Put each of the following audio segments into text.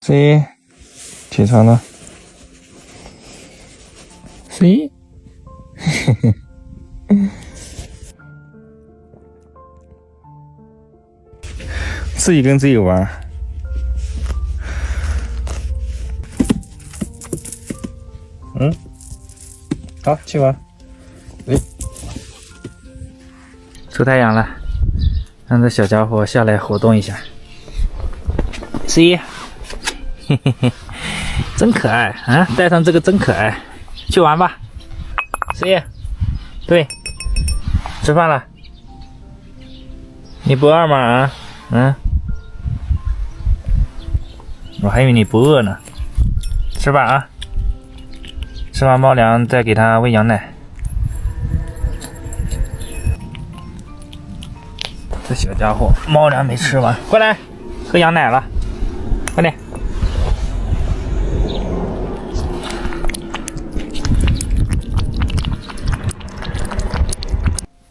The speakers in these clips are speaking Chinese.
C， 起床了。C， 自己跟自己玩。好，去玩。出太阳了，让这小家伙下来活动一下。C， 嘿嘿嘿，真可爱啊！带上这个真可爱，去玩吧。C， 对，吃饭了。你不饿吗？啊？我还以为你不饿呢。吃吧啊！吃完猫粮再给它喂羊奶。这小家伙猫粮没吃完，过来喝羊奶了，快点。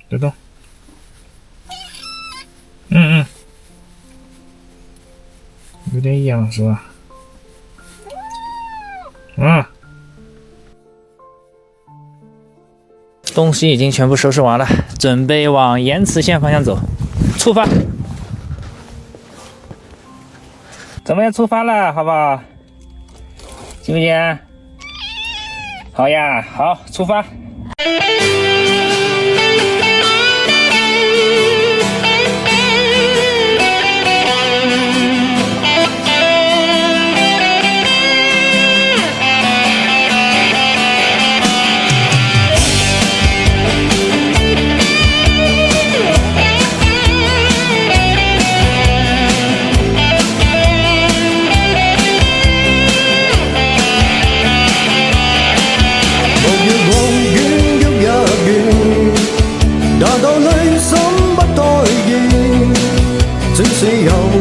别动。有点痒是吧？东西已经全部收拾完了，准备往盐池县方向走，出发。咱们要出发了，好不好？行不行？好呀，好，出发。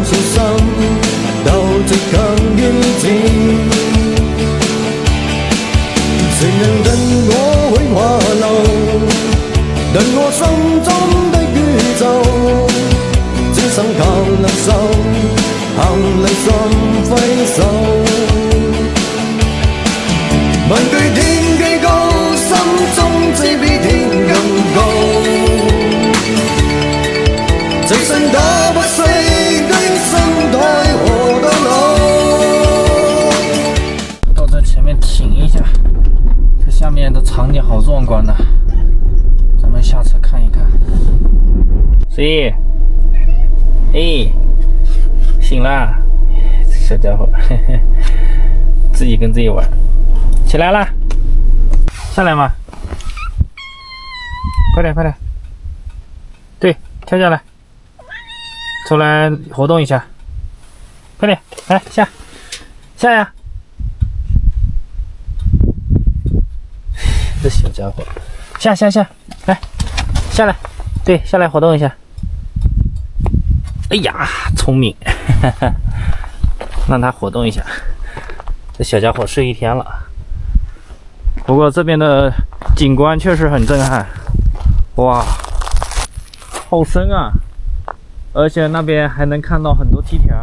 信心鬥志強於戰，誰人令我會滑流？但我心中的宇宙，只想靠兩手，行離心揮手。問句天幾高，心中只比天更高。這生打不死。到这前面停一下，这下面的场景好壮观呐，咱们下车看一看。C， 醒了，小家伙，嘿嘿，自己跟自己玩。起来了，下来嘛，快点快点，对，跳下来。出来活动一下，快点，来下呀！这小家伙，下，来下来，对，下来活动一下。哎呀，聪明，让他活动一下。这小家伙睡一天了，不过这边的景观确实很震撼，哇，好深啊！而且那边还能看到很多梯田，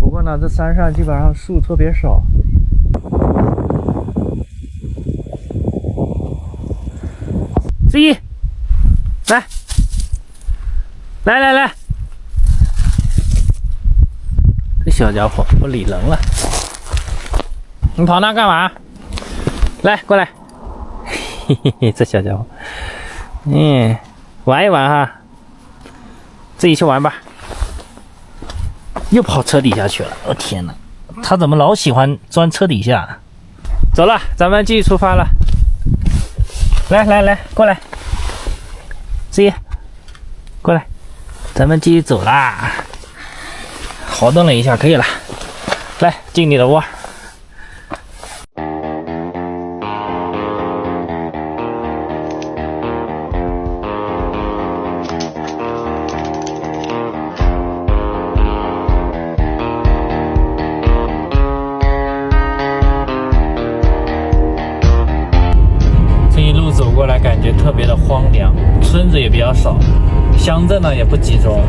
不过呢，这山上基本上树特别少。C， 来，这小家伙不理人了，你跑那干嘛？来，过来，嘿嘿嘿，这小家伙，玩一玩哈。自己去玩吧，又跑车底下去了。我天哪，他怎么老喜欢钻车底下？走了，咱们继续出发了。来，过来，C， 过来，咱们继续走啦。活动了一下，可以了。来，进你的窝。走过来感觉特别的荒凉，村子也比较少，乡镇呢也不集中。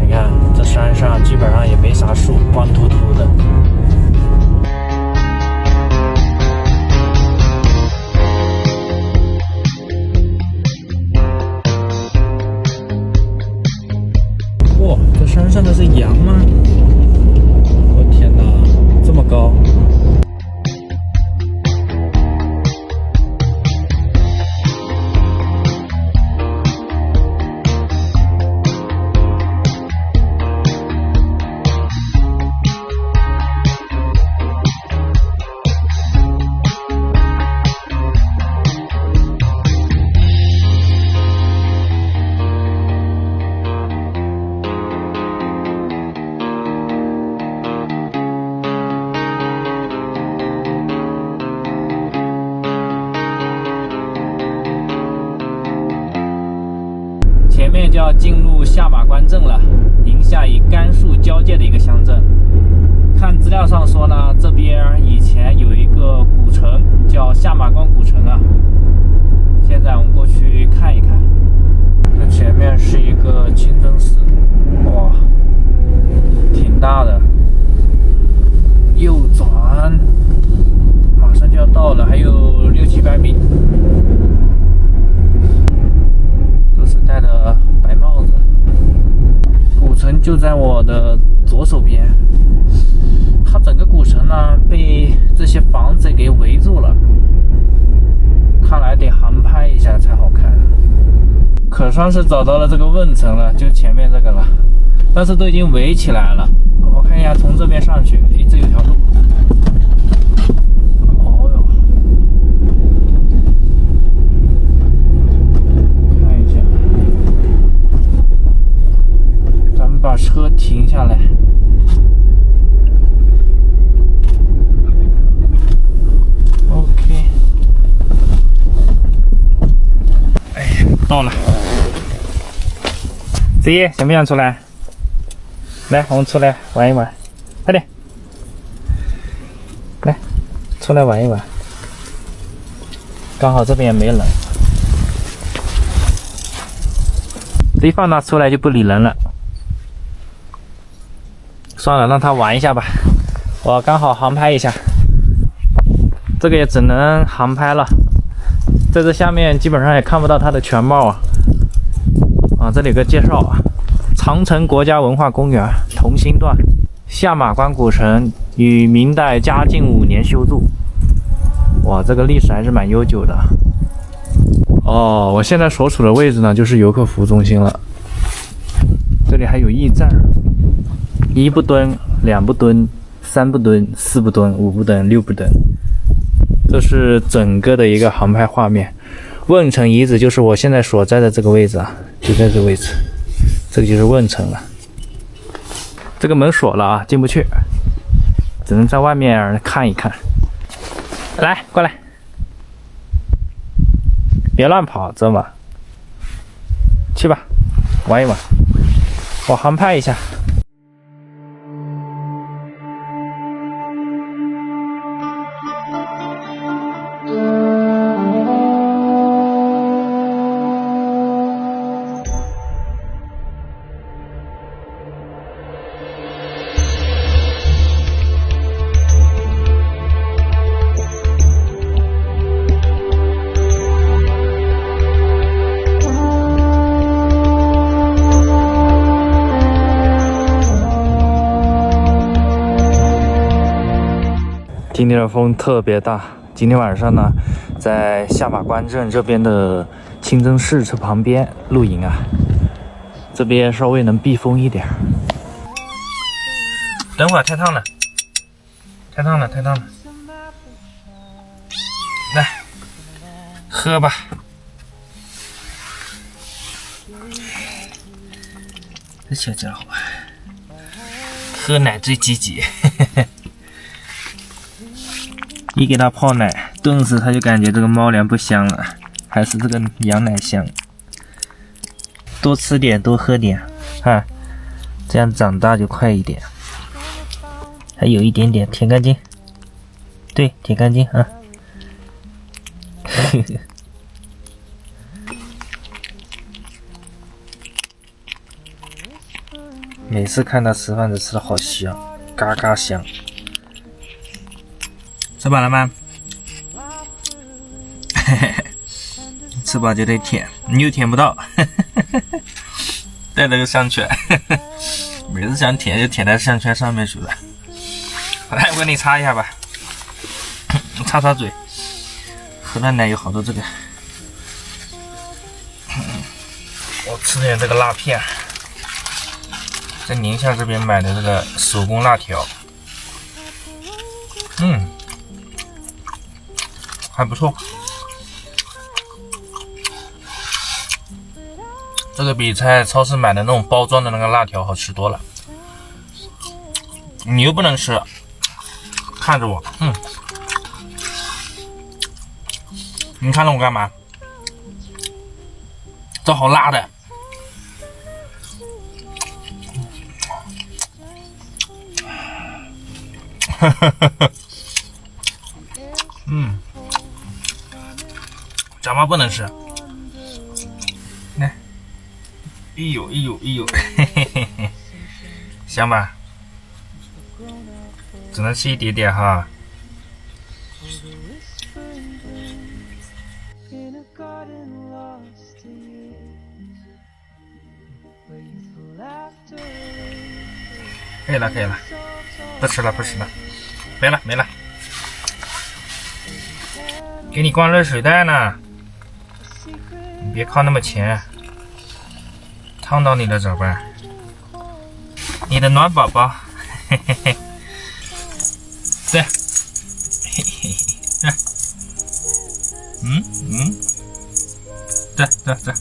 你看这山上基本上也没啥树，下马关镇了，宁夏与甘肃交界的一个乡镇。看资料上说呢，这边以前有一个古城叫下马关古城啊。现在我们过去看一看。这前面是一个清真寺，哇，挺大的。右转，马上就要到了，还有600-700米。都是戴的白帽子。古城就在我的左手边。它整个古城呢被这些房子给围住了，看来得航拍一下才好看。可算是找到了这个问城了，就前面这个了，但是都已经围起来了。我看一下，从这边上去，这有条路。哦哟，看一下，咱们把车停下来。到了，子怡想不想出来？来，我们出来玩一玩，快点，来，出来玩一玩。刚好这边也没人，一放它出来就不理人了。算了，让它玩一下吧。我刚好航拍一下，这个也只能航拍了。在这下面基本上也看不到它的全貌啊！这里有个介绍啊，长城国家文化公园同心段，下马关古城于明代嘉靖5年修筑。哇，这个历史还是蛮悠久的。哦，我现在所处的位置呢，就是游客服务中心了。这里还有驿站，1步墩、2步墩、3步墩、4步墩、5步墩、6步墩。这是整个的一个航拍画面。问城遗址就是我现在所在的这个位置啊，就在这个位置，这个就是问城了。这个门锁了啊，进不去，只能在外面看一看。来，过来，别乱跑，知道吗？去吧，玩一玩，我航拍一下。今天的风特别大，今天晚上呢，在下马关镇这边的清真寺这旁边露营啊，这边稍微能避风一点。等会儿太烫了，太烫了，太烫了，来，喝吧。这小家伙，喝奶最积极。一给它泡奶，顿时它就感觉这个猫粮不香了，还是这个羊奶香。多吃点，多喝点，啊，这样长大就快一点。还有一点点，舔干净，对，舔干净啊。每次看它吃饭都吃的好香，嘎嘎香。吃饱了吗？吃饱就得舔，你又舔不到，带这个项圈，每次想舔就舔在项圈上面去了。来，我给你擦一下吧，擦擦嘴。喝了奶有好多这个，我吃点这个辣片，在宁夏这边买的这个手工辣条，还不错，这个比在超市买的那种包装的那个辣条好吃多了。你又不能吃，看着我，你看着我干嘛？这好辣的，嗯，长毛不能吃。来，哎呦哎呦哎呦，嘿嘿嘿嘿，香吧？只能吃一点点哈。可以了，可以了，不吃了，不吃了，没了，没了。给你灌热水袋呢，你别靠那么前，烫到你了咋办？你的暖宝宝，嘿嘿嘿，对，嘿嘿嘿，对，对对对，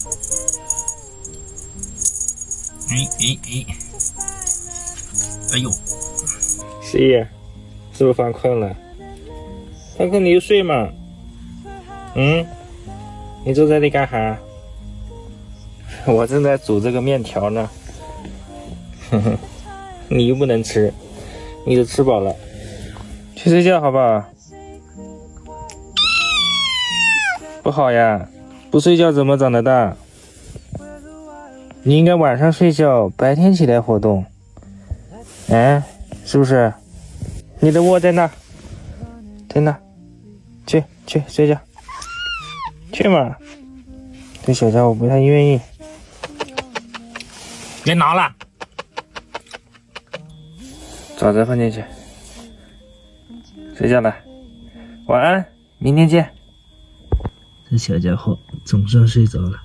哎呦，十一，是不是犯困了？犯困你就睡嘛。你坐这里干哈？我正在煮这个面条呢。你又不能吃，你都吃饱了，去睡觉好不好？不好呀，不睡觉怎么长得大？你应该晚上睡觉，白天起来活动。是不是？你的窝在那，在那，去睡觉，去嘛。这小家伙不太愿意，别挠了，爪子放进去，睡觉了，晚安，明天见。这小家伙总算睡着了。